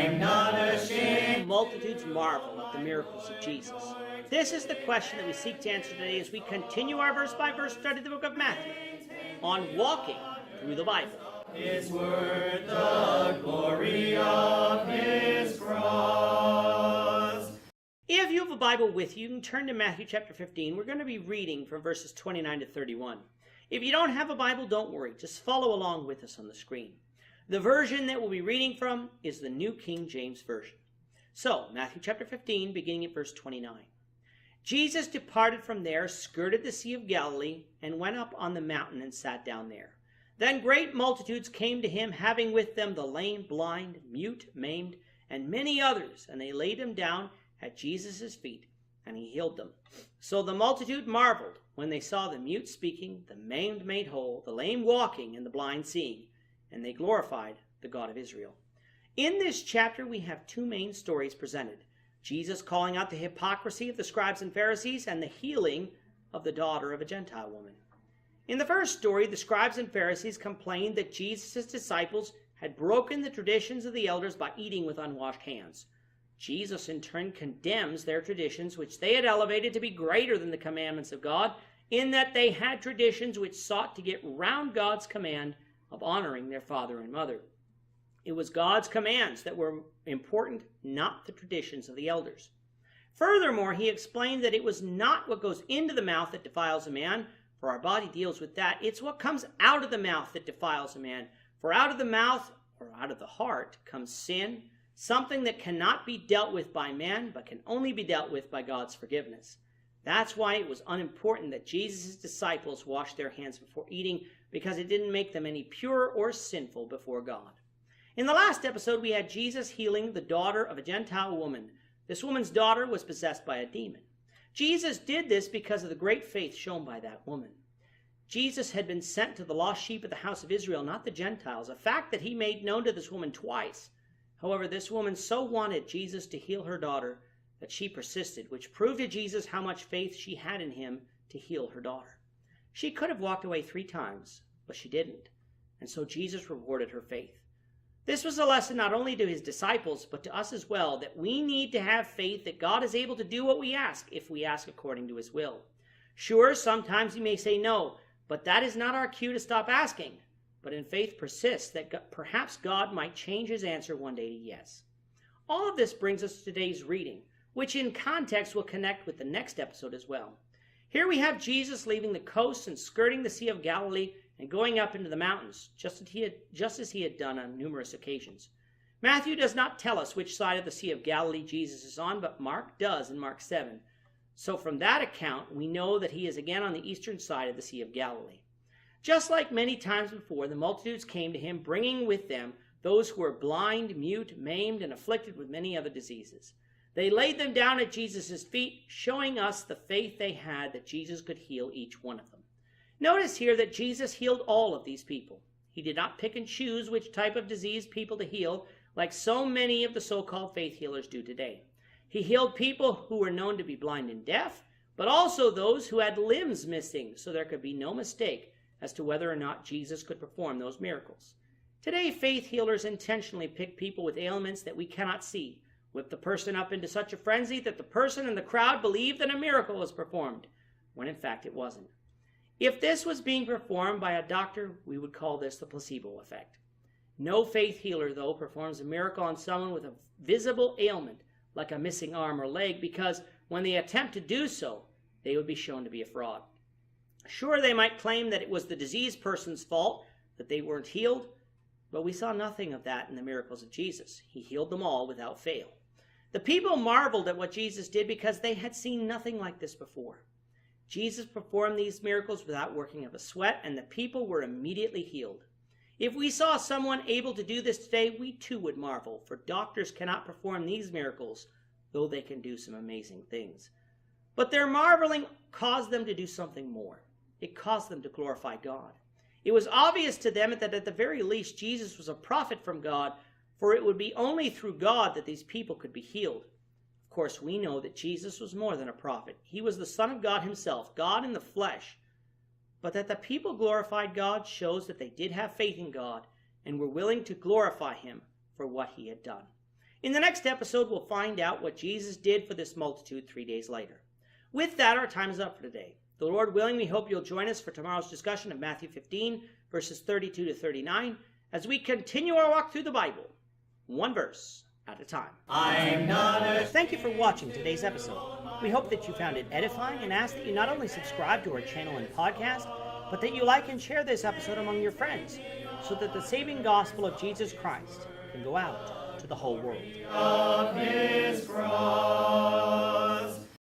I'm not ashamed. Multitudes marvel at the miracles of Jesus. This is the question that we seek to answer today as we continue our verse-by-verse study of the book of Matthew on walking through the Bible. His word, the glory of his cross. If you have a Bible with you, you can turn to Matthew chapter 15. We're going to be reading from verses 29 to 31. If you don't have a Bible, don't worry. Just follow along with us on the screen. The version that we'll be reading from is the New King James Version. So, Matthew chapter 15, beginning at verse 29. Jesus departed from there, skirted the Sea of Galilee, and went up on the mountain and sat down there. Then great multitudes came to him, having with them the lame, blind, mute, maimed, and many others, and they laid them down at Jesus' feet, and he healed them. So the multitude marveled when they saw the mute speaking, the maimed made whole, the lame walking, and the blind seeing, and they glorified the God of Israel. In this chapter, we have two main stories presented: Jesus calling out the hypocrisy of the scribes and Pharisees, and the healing of the daughter of a Gentile woman. In the first story, the scribes and Pharisees complained that Jesus' disciples had broken the traditions of the elders by eating with unwashed hands. Jesus in turn condemns their traditions, which they had elevated to be greater than the commandments of God, in that they had traditions which sought to get round God's command of honoring their father and mother. It was God's commands that were important, not the traditions of the elders. Furthermore, he explained that it was not what goes into the mouth that defiles a man, for our body deals with that. It's what comes out of the mouth that defiles a man. For out of the mouth, or out of the heart, comes sin, something that cannot be dealt with by man, but can only be dealt with by God's forgiveness. That's why it was unimportant that Jesus' disciples washed their hands before eating, because it didn't make them any pure or sinful before God. In the last episode, we had Jesus healing the daughter of a Gentile woman. This woman's daughter was possessed by a demon. Jesus did this because of the great faith shown by that woman. Jesus had been sent to the lost sheep of the house of Israel, not the Gentiles, a fact that he made known to this woman twice. However, this woman so wanted Jesus to heal her daughter that she persisted, which proved to Jesus how much faith she had in him to heal her daughter. She could have walked away 3 times, but she didn't, and so Jesus rewarded her faith. This was a lesson not only to his disciples, but to us as well, that we need to have faith that God is able to do what we ask, if we ask according to his will. Sure, sometimes he may say no, but that is not our cue to stop asking, but in faith persist that perhaps God might change his answer one day to yes. All of this brings us to today's reading, which in context will connect with the next episode as well. Here we have Jesus leaving the coast and skirting the Sea of Galilee and going up into the mountains, just as he had done on numerous occasions. Matthew does not tell us which side of the Sea of Galilee Jesus is on, but Mark does in Mark 7. So from that account, we know that he is again on the eastern side of the Sea of Galilee. Just like many times before, the multitudes came to him, bringing with them those who were blind, mute, maimed, and afflicted with many other diseases. They laid them down at Jesus' feet, showing us the faith they had that Jesus could heal each one of them. Notice here that Jesus healed all of these people. He did not pick and choose which type of disease people to heal, like so many of the so-called faith healers do today. He healed people who were known to be blind and deaf, but also those who had limbs missing, so there could be no mistake as to whether or not Jesus could perform those miracles. Today, faith healers intentionally pick people with ailments that we cannot see, whip the person up into such a frenzy that the person and the crowd believe that a miracle was performed, when in fact it wasn't. If this was being performed by a doctor, we would call this the placebo effect. No faith healer, though, performs a miracle on someone with a visible ailment, like a missing arm or leg, because when they attempt to do so, they would be shown to be a fraud. Sure, they might claim that it was the diseased person's fault that they weren't healed, but we saw nothing of that in the miracles of Jesus. He healed them all without fail. The people marveled at what Jesus did because they had seen nothing like this before. Jesus performed these miracles without working up a sweat, and the people were immediately healed. If we saw someone able to do this today, we too would marvel, for doctors cannot perform these miracles, though they can do some amazing things. But their marveling caused them to do something more. It caused them to glorify God. It was obvious to them that at the very least Jesus was a prophet from God, for it would be only through God that these people could be healed. Of course, we know that Jesus was more than a prophet. He was the Son of God himself, God in the flesh. But that the people glorified God shows that they did have faith in God and were willing to glorify him for what he had done. In the next episode, we'll find out what Jesus did for this multitude 3 days later. With that, our time is up for today. The Lord willing, we hope you'll join us for tomorrow's discussion of Matthew 15, verses 32 to 39, as we continue our walk through the Bible, one verse at a time. I'm not ashamed. Thank you for watching today's episode. We hope that you found it edifying and ask that you not only subscribe to our channel and podcast, but that you like and share this episode among your friends, so that the saving gospel of Jesus Christ can go out to the whole world. Of his cross.